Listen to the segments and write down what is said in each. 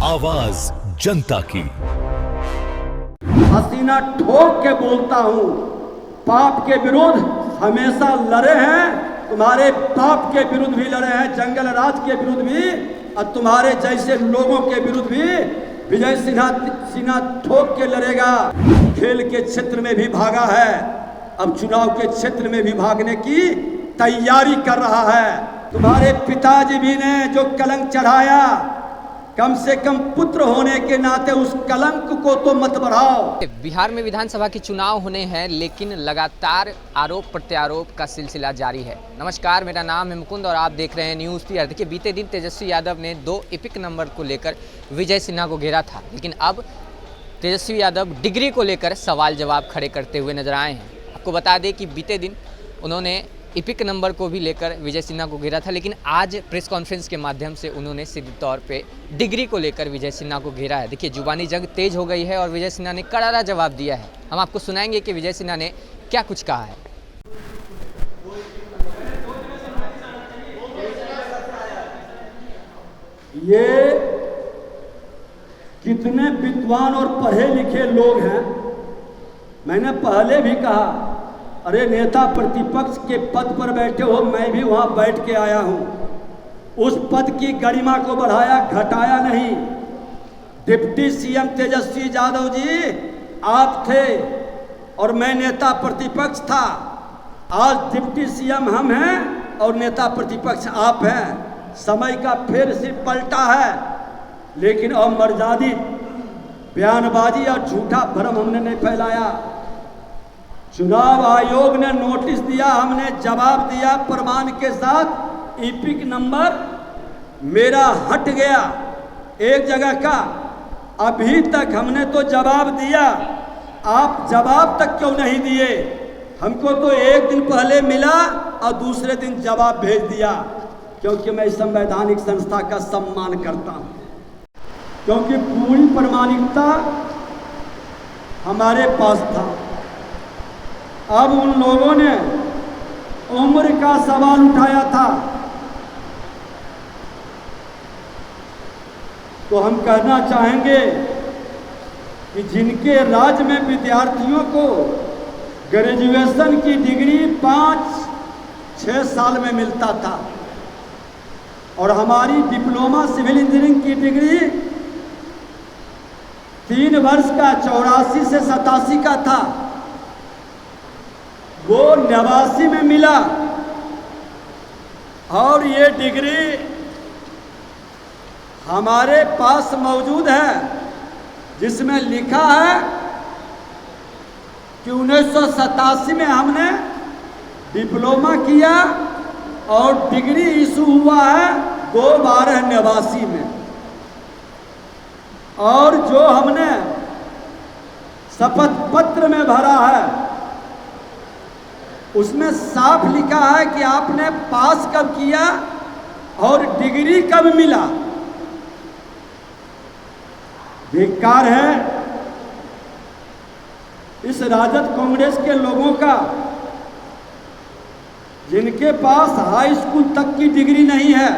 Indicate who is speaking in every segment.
Speaker 1: आवाज जनता की।
Speaker 2: हसीना ठोक के बोलता हूँ, पाप के विरुद्ध हमेशा लड़े हैं, तुम्हारे बाप के विरुद्ध भी लड़े हैं, जंगल राज के विरुद्ध भी, और तुम्हारे जैसे लोगों के विरुद्ध भी विजय सिन्हा ठोक के लड़ेगा। खेल के क्षेत्र में भी भागा है, अब चुनाव के क्षेत्र में भी भागने की तैयारी कर रहा है। तुम्हारे पिताजी भी ने जो कलंक चढ़ाया, कम से कम पुत्र होने के नाते उस कलंक को तो मत बढ़ाओ।
Speaker 3: बिहार में विधानसभा के चुनाव होने हैं, लेकिन लगातार आरोप प्रत्यारोप का सिलसिला जारी है। नमस्कार, मेरा नाम है मुकुंद और आप देख रहे हैं न्यूज़ पीआर। देखिए, बीते दिन तेजस्वी यादव ने 2 एपिक नंबर को लेकर विजय सिन्हा को घेरा था, लेकिन अब तेजस्वी यादव डिग्री को लेकर सवाल जवाब खड़े करते हुए नजर आए हैं। आपको बता दें कि बीते दिन उन्होंने एपिक नंबर को भी लेकर विजय सिन्हा को घेरा था, लेकिन आज प्रेस कॉन्फ्रेंस के माध्यम से उन्होंने सीधे तौर पे डिग्री को लेकर विजय सिन्हा को घेरा है। देखिए, जुबानी जंग तेज हो गई है और विजय सिन्हा ने करारा जवाब दिया है। हम आपको सुनाएंगे कि विजय सिन्हा ने क्या कुछ कहा है।
Speaker 2: ये कितने विद्वान और पढ़े लिखे लोग हैं। मैंने पहले भी कहा, अरे नेता प्रतिपक्ष के पद पर बैठे हो, मैं भी वहां बैठ के आया हूं। उस पद की गरिमा को बढ़ाया, घटाया नहीं। डिप्टी सीएम तेजस्वी यादव जी आप थे और मैं नेता प्रतिपक्ष था। आज डिप्टी सीएम हम हैं और नेता प्रतिपक्ष आप हैं। समय का फेर से पलटा है, लेकिन अमर्यादित बयानबाजी और झूठा भ्रम हमने नहीं फैलाया। चुनाव आयोग ने नोटिस दिया, हमने जवाब दिया प्रमाण के साथ। एपिक नंबर मेरा हट गया एक जगह का, अभी तक हमने तो जवाब दिया, आप जवाब तक क्यों नहीं दिए? हमको तो एक दिन पहले मिला और दूसरे दिन जवाब भेज दिया, क्योंकि मैं संवैधानिक संस्था का सम्मान करता हूं, क्योंकि पूरी प्रामाणिकता हमारे पास था। अब उन लोगों ने उम्र का सवाल उठाया था, तो हम कहना चाहेंगे कि जिनके राज्य में विद्यार्थियों को ग्रेजुएशन की डिग्री 5-6 साल में मिलता था और हमारी डिप्लोमा सिविल इंजीनियरिंग की डिग्री 3 वर्ष का 84 से 87 का था, वो 89 में मिला। और ये डिग्री हमारे पास मौजूद है, जिसमें लिखा है कि 1987 में हमने डिप्लोमा किया और डिग्री इशू हुआ है 2/12/89 में। और जो हमने शपथ पत्र में भरा है, उसमें साफ लिखा है कि आपने पास कब किया और डिग्री कब मिला। धिक्कार है इस राजद कांग्रेस के लोगों का, जिनके पास हाई स्कूल तक की डिग्री नहीं है,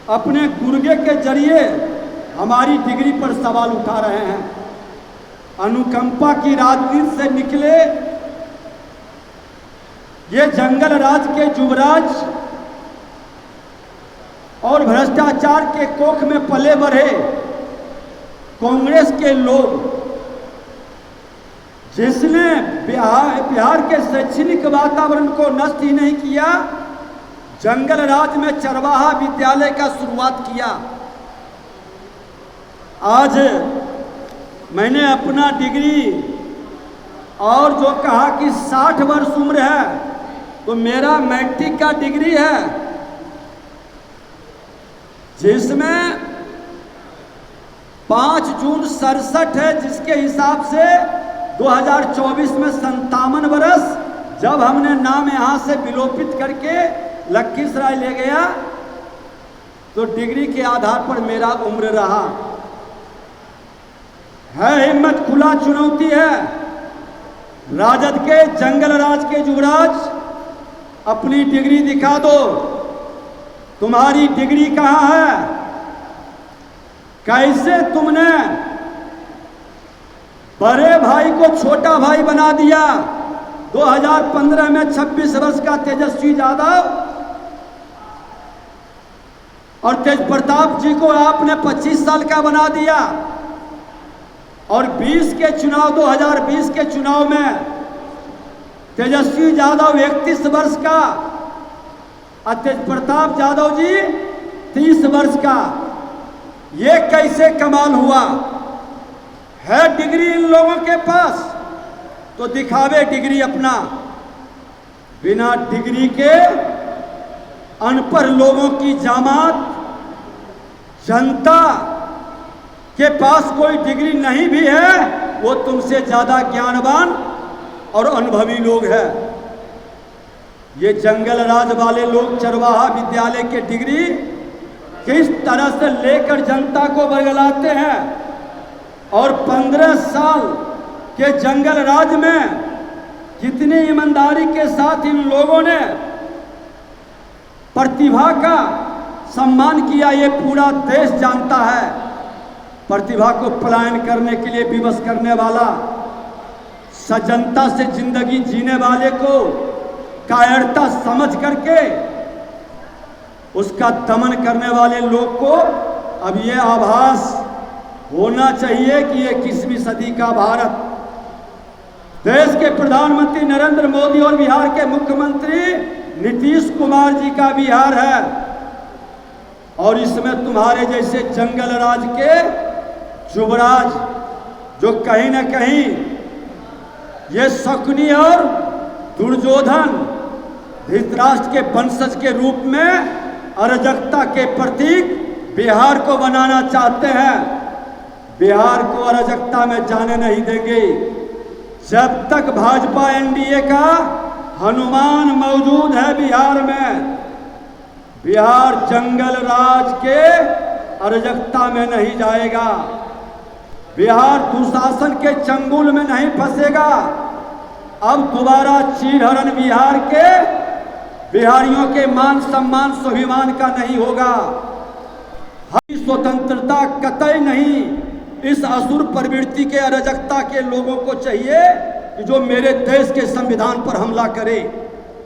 Speaker 2: अपने गुर्गे के जरिए हमारी डिग्री पर सवाल उठा रहे हैं। अनुकंपा की राजनीति से निकले ये जंगल राज के युवराज और भ्रष्टाचार के कोख में पले बढ़े कांग्रेस के लोग, जिसने बिहार के शैक्षणिक वातावरण को नष्ट ही नहीं किया, जंगल राज में चरवाहा विद्यालय का शुरुआत किया। आज मैंने अपना डिग्री और जो कहा कि 60 वर्ष उम्र है, तो मेरा मैट्रिक का डिग्री है, जिसमें 5 जून 67 है, जिसके हिसाब से 2024 में 57 वर्ष, जब हमने नाम यहाँ से विलोपित करके लखीसराय ले गया, तो डिग्री के आधार पर मेरा उम्र रहा है। हिम्मत, खुला चुनौती है। राजद के जंगल राज के युवराज, अपनी डिग्री दिखा दो। तुम्हारी डिग्री कहाँ है? कैसे तुमने बड़े भाई को छोटा भाई बना दिया। 2015 में 26 वर्ष का तेजस्वी यादव और तेज प्रताप जी को आपने 25 साल का बना दिया, और 2020 के चुनाव में तेजस्वी यादव 31 वर्ष का और तेज प्रताप यादव जी 30 वर्ष का। ये कैसे कमाल हुआ है? डिग्री इन लोगों के पास तो दिखावे डिग्री अपना, बिना डिग्री के अनपढ़ लोगों की जामात, जनता के पास कोई डिग्री नहीं भी है, वो तुमसे ज्यादा ज्ञानवान और अनुभवी लोग हैं। ये जंगल राज वाले लोग चरवाहा विद्यालय के डिग्री किस तरह से लेकर जनता को बरगलाते हैं, और 15 साल के जंगल राज में कितनी ईमानदारी के साथ इन लोगों ने प्रतिभा का सम्मान किया, ये पूरा देश जानता है। प्रतिभा को पलायन करने के लिए विवश करने वाला, सजनता से जिंदगी जीने वाले को कायरता समझ करके उसका दमन करने वाले लोग को अब ये आभास होना चाहिए कि ये 21वीं सदी का भारत, देश के प्रधानमंत्री नरेंद्र मोदी और बिहार के मुख्यमंत्री नीतीश कुमार जी का बिहार है। और इसमें तुम्हारे जैसे जंगल राज के युवराज, जो कहीं ना कहीं ये शकुनी और दुर्योधन धृतराष्ट्र के वंशज के रूप में अराजकता के प्रतीक बिहार को बनाना चाहते हैं। बिहार को अराजकता में जाने नहीं देंगे। जब तक भाजपा एनडीए का हनुमान मौजूद है बिहार में, बिहार जंगल राज के अराजकता में नहीं जाएगा। बिहार दुशासन के चंगुल में नहीं फंसेगा। अब दोबारा चीरहरण बिहार के बिहारियों के मान सम्मान स्वाभिमान का नहीं होगा। हमारी स्वतंत्रता कतई नहीं। इस असुर प्रवृत्ति के अराजकता के लोगों को चाहिए कि जो मेरे देश के संविधान पर हमला करे,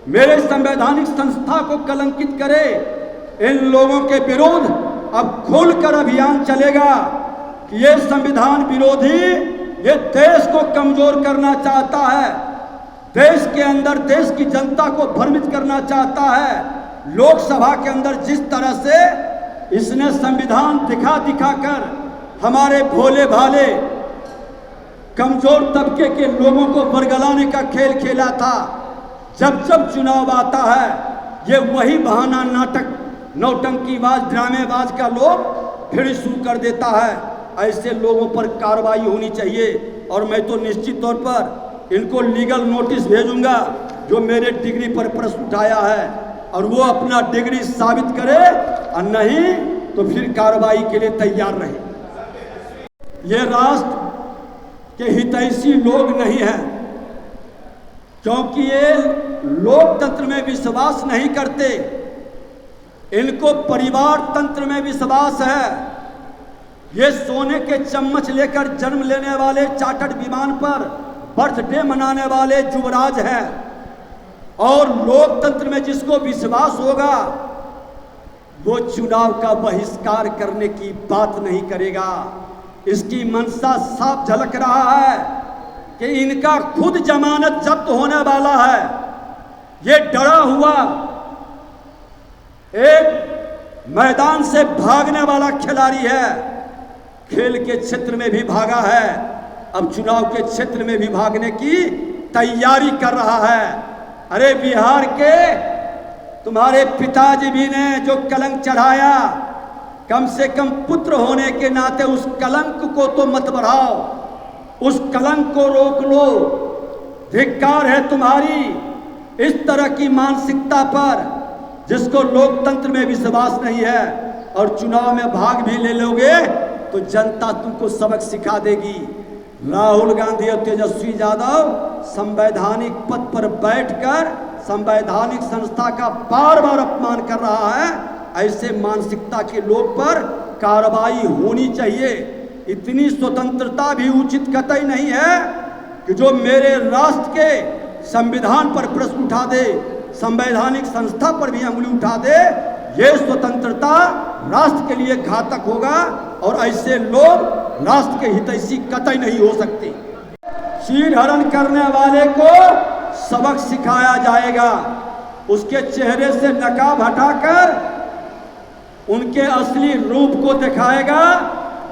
Speaker 2: मेरे संवैधानिक संस्था को कलंकित करे, इन लोगों के विरोध अब खुलकर अभियान चलेगा कि ये संविधान विरोधी ये देश को कमजोर करना चाहता है, देश के अंदर देश की जनता को भ्रमित करना चाहता है। लोकसभा के अंदर जिस तरह से इसने संविधान दिखा दिखा कर हमारे भोले भाले कमजोर तबके के लोगों को बरगलाने का खेल खेला था, जब जब चुनाव आता है ये वही बहाना, नाटक, नौटंकीबाज, ड्रामेबाज का लोग फिर शुरू कर देता है। ऐसे लोगों पर कार्रवाई होनी चाहिए, और मैं तो निश्चित तौर पर इनको लीगल नोटिस भेजूंगा जो मेरे डिग्री पर प्रश्न उठाया है, और वो अपना डिग्री साबित करे, और नहीं तो फिर कार्रवाई के लिए तैयार रहे। ये राष्ट्र के हितैषी लोग नहीं हैं, क्योंकि ये लोकतंत्र में विश्वास नहीं करते। इनको परिवार तंत्र में विश्वास है। ये सोने के चम्मच लेकर जन्म लेने वाले चार्टर्ड विमान पर बर्थडे मनाने वाले युवराज हैं, और लोकतंत्र में जिसको विश्वास होगा वो चुनाव का बहिष्कार करने की बात नहीं करेगा। इसकी मंशा साफ झलक रहा है कि इनका खुद जमानत जब्त होने वाला है। ये डरा हुआ एक मैदान से भागने वाला खिलाड़ी है। खेल के क्षेत्र में भी भागा है, अब चुनाव के क्षेत्र में भी भागने की तैयारी कर रहा है। अरे बिहार के तुम्हारे पिताजी भी ने जो कलंक चढ़ाया, कम से कम पुत्र होने के नाते उस कलंक को तो मत बढ़ाओ, उस कलंक को रोक लो। धिक्कार है तुम्हारी इस तरह की मानसिकता पर, जिसको लोकतंत्र में विश्वास नहीं है, और चुनाव में भाग भी ले लोगे तो जनता तुमको सबक सिखा देगी। राहुल गांधी और तेजस्वी यादव संवैधानिक पद पर बैठकर संवैधानिक संस्था का बार बार अपमान कर रहा है। ऐसे मानसिकता के लोग पर कार्रवाई होनी चाहिए। इतनी स्वतंत्रता भी उचित कतई नहीं है कि जो मेरे राष्ट्र के संविधान पर प्रश्न उठा दे, संवैधानिक संस्था पर भी अंगुली उठा दे। ये स्वतंत्रता राष्ट्र के लिए घातक होगा और ऐसे लोग राष्ट्र के हितैषी कतई नहीं हो सकते। चीरहरण करने वाले को सबक सिखाया जाएगा, उसके चेहरे से नकाब हटाकर उनके असली रूप को दिखाएगा।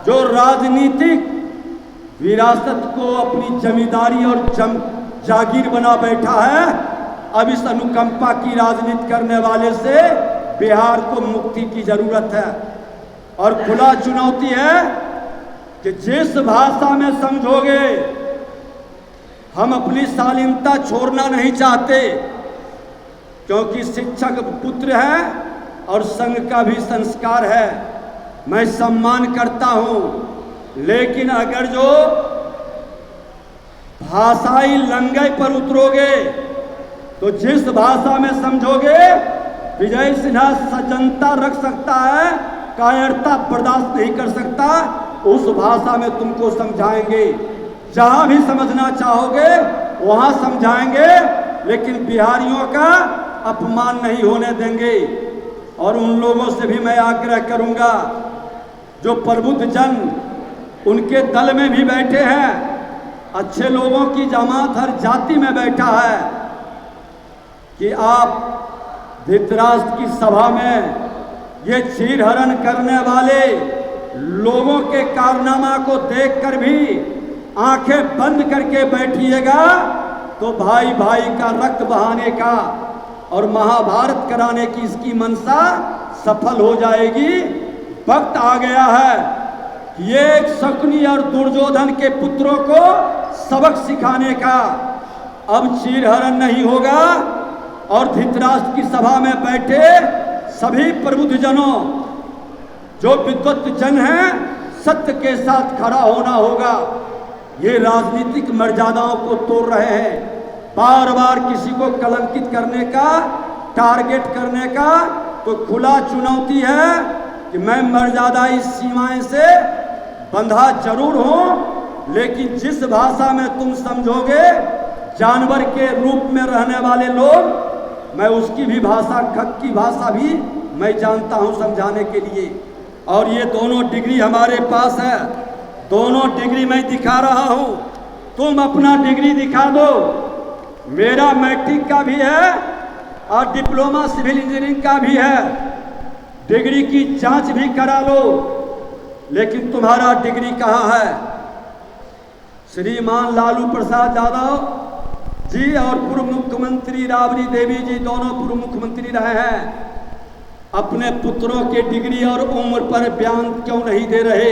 Speaker 2: जो राजनीतिक विरासत को अपनी जमींदारी और जागीर बना बैठा है, अब इस अनुकंपा की राजनीति करने वाले से बिहार को मुक्ति की जरूरत है। और खुला चुनौती है कि जिस भाषा में समझोगे, हम अपनी शालीनता छोड़ना नहीं चाहते, क्योंकि शिक्षक पुत्र है और संघ का भी संस्कार है। मैं सम्मान करता हूं, लेकिन अगर जो भाषाई लंगाई पर उतरोगे तो जिस भाषा में समझोगे, विजय सिन्हा सज्जनता रख सकता है, कायरता बर्दाश्त नहीं कर सकता, उस भाषा में तुमको समझाएंगे। जहां भी समझना चाहोगे वहां समझाएंगे, लेकिन बिहारियों का अपमान नहीं होने देंगे। और उन लोगों से भी मैं आग्रह करूंगा जो प्रबुद्ध जन उनके दल में भी बैठे हैं, अच्छे लोगों की जमात हर जाति में बैठा है, कि आप धृतराष्ट्र की सभा में ये चीरहरण करने वाले लोगों के कारनामा को देखकर भी आंखें बंद करके बैठिएगा तो भाई भाई का रक्त बहाने का और महाभारत कराने की इसकी मंशा सफल हो जाएगी। वक्त आ गया है कि ये शकुनी और दुर्योधन के पुत्रों को सबक सिखाने का। अब चीरहरण नहीं होगा और धृतराष्ट्र की सभा में बैठे सभी प्रबुद्ध जनों, जो विद्वत जन हैं, सत्य के साथ खड़ा होना होगा। ये राजनीतिक मर्यादाओं को तोड़ रहे हैं, बार बार किसी को कलंकित करने का, टारगेट करने का। तो खुला चुनौती है कि मैं मर्यादाई सीमाएं से बंधा जरूर हूं, लेकिन जिस भाषा में तुम समझोगे, जानवर के रूप में रहने वाले लोग, मैं उसकी भी भाषा, खक की भाषा भी मैं जानता हूं समझाने के लिए। और ये दोनों डिग्री हमारे पास है, दोनों डिग्री मैं दिखा रहा हूं, तुम अपना डिग्री दिखा दो। मेरा मैट्रिक का भी है और डिप्लोमा सिविल इंजीनियरिंग का भी है, डिग्री की जांच भी करा लो, लेकिन तुम्हारा डिग्री कहाँ है? श्रीमान लालू प्रसाद यादव जी और पूर्व मुख्यमंत्री राबड़ी देवी जी दोनों पूर्व मुख्यमंत्री रहे हैं, अपने पुत्रों के डिग्री और उम्र पर बयान क्यों नहीं दे रहे?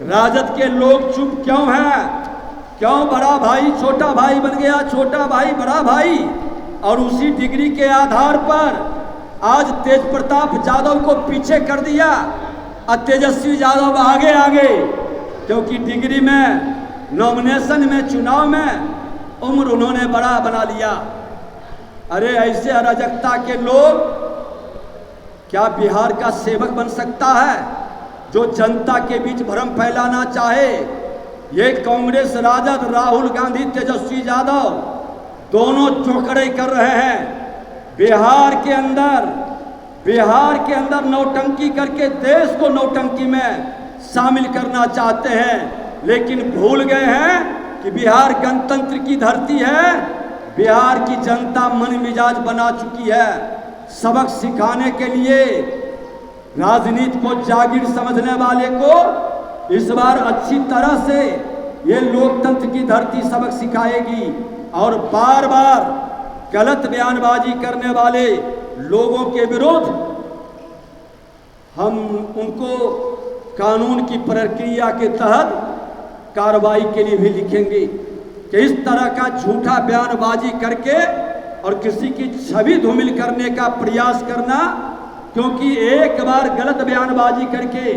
Speaker 2: राजद के लोग चुप क्यों हैं? क्यों बड़ा भाई छोटा भाई बन गया, छोटा भाई बड़ा भाई? और उसी डिग्री के आधार पर आज तेज प्रताप यादव को पीछे कर दिया और तेजस्वी यादव आगे आगे, क्योंकि डिग्री में, नॉमिनेशन में, चुनाव में उम्र उन्होंने बड़ा बना लिया। अरे ऐसे अराजकता के लोग क्या बिहार का सेवक बन सकता है? जो जनता के बीच भ्रम फैलाना चाहे, ये कांग्रेस, राजद, राहुल गांधी, तेजस्वी यादव दोनों चौकड़े कर रहे हैं। बिहार के अंदर नौटंकी करके देश को नौटंकी में शामिल करना चाहते हैं, लेकिन भूल गए हैं कि बिहार गणतंत्र की धरती है। बिहार की जनता मन मिजाज बना चुकी है। सबक सिखाने के लिए राजनीति को जागीर समझने वाले को इस बार अच्छी तरह से ये लोकतंत्र की धरती सबक सिखाएगी, और बार बार गलत बयानबाजी करने वाले लोगों के विरुद्ध हम उनको कानून की प्रक्रिया के तहत कार्रवाई के लिए भी लिखेंगे कि इस तरह का झूठा बयानबाजी करके और किसी की छवि धूमिल करने का प्रयास करना, क्योंकि एक बार गलत बयानबाजी करके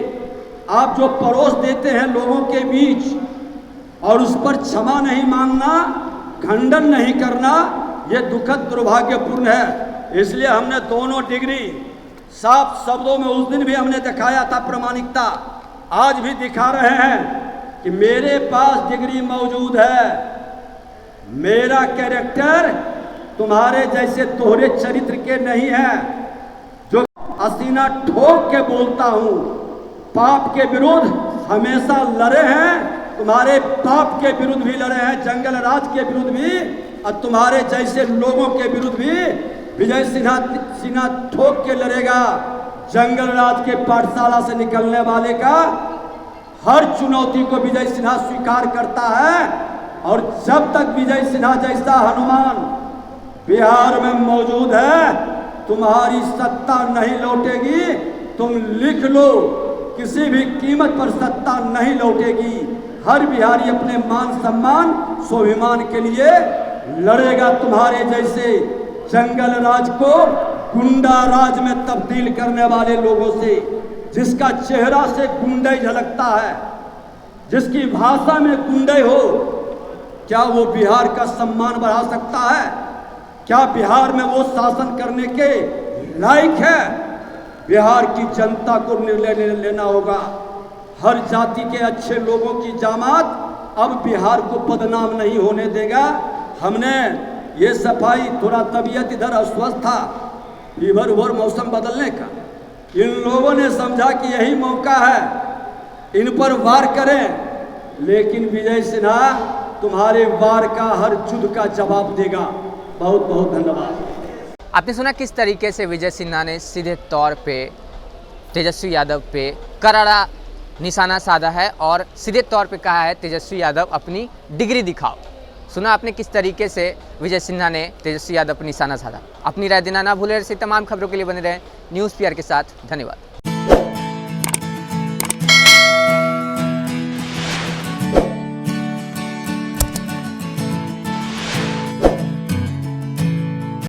Speaker 2: आप जो परोस देते हैं लोगों के बीच और उस पर क्षमा नहीं मांगना, खंडन नहीं करना, यह दुखद दुर्भाग्यपूर्ण है। इसलिए हमने दोनों डिग्री साफ शब्दों में उस दिन भी हमने दिखाया था प्रामाणिकता, आज भी दिखा रहे हैं कि मेरे पास डिग्री मौजूद है, मेरा कैरेक्टर तुम्हारे जैसे दोहरे चरित्र के नहीं है, जो असीना ठोक के बोलता हूं। पाप के विरुद्ध हमेशा लड़े हैं, तुम्हारे पाप के विरुद्ध भी लड़े हैं, जंगल राज के विरुद्ध भी, और तुम्हारे जैसे लोगों के विरुद्ध भी विजय सिन्हा ठोक के लड़ेगा। जंगल राज के पाठशाला से निकलने वाले का हर चुनौती को विजय सिन्हा स्वीकार करता है, और जब तक विजय सिन्हा जैसा हनुमान बिहार में मौजूद है, तुम्हारी सत्ता नहीं लौटेगी। तुम लिख लो, किसी भी कीमत पर सत्ता नहीं लौटेगी। हर बिहारी अपने मान सम्मान स्वाभिमान के लिए लड़ेगा तुम्हारे जैसे जंगल राज को गुंडा राज में तब्दील करने वाले लोगों से, जिसका चेहरा से गुंडे झलकता है, जिसकी भाषा में गुंडे हो। क्या वो बिहार का सम्मान बढ़ा सकता है? क्या बिहार में वो शासन करने के लायक है? बिहार की जनता को निर्णय लेना होगा। हर जाति के अच्छे लोगों की जामात अब बिहार को बदनाम नहीं होने देगा। हमने ये सफाई, थोड़ा तबीयत इधर अस्वस्थ था, फीवर उभर मौसम बदलने का, इन लोगों ने समझा कि यही मौका है, इन पर वार करें। लेकिन विजय सिन्हा तुम्हारे वार का हर युद्ध का जवाब देगा। बहुत बहुत धन्यवाद।
Speaker 3: आपने सुना किस तरीके से विजय सिन्हा ने सीधे तौर पे तेजस्वी यादव पे करारा निशाना साधा है और सीधे तौर पे कहा है तेजस्वी यादव अपनी डिग्री दिखाओ। सुना आपने किस तरीके से विजय सिन्हा ने तेजस्वी यादव पर निशाना साधा। अपनी राय देना ना भूलें। ऐसी तमाम खबरों के लिए बने रहें न्यूज़ PR के साथ। धन्यवाद।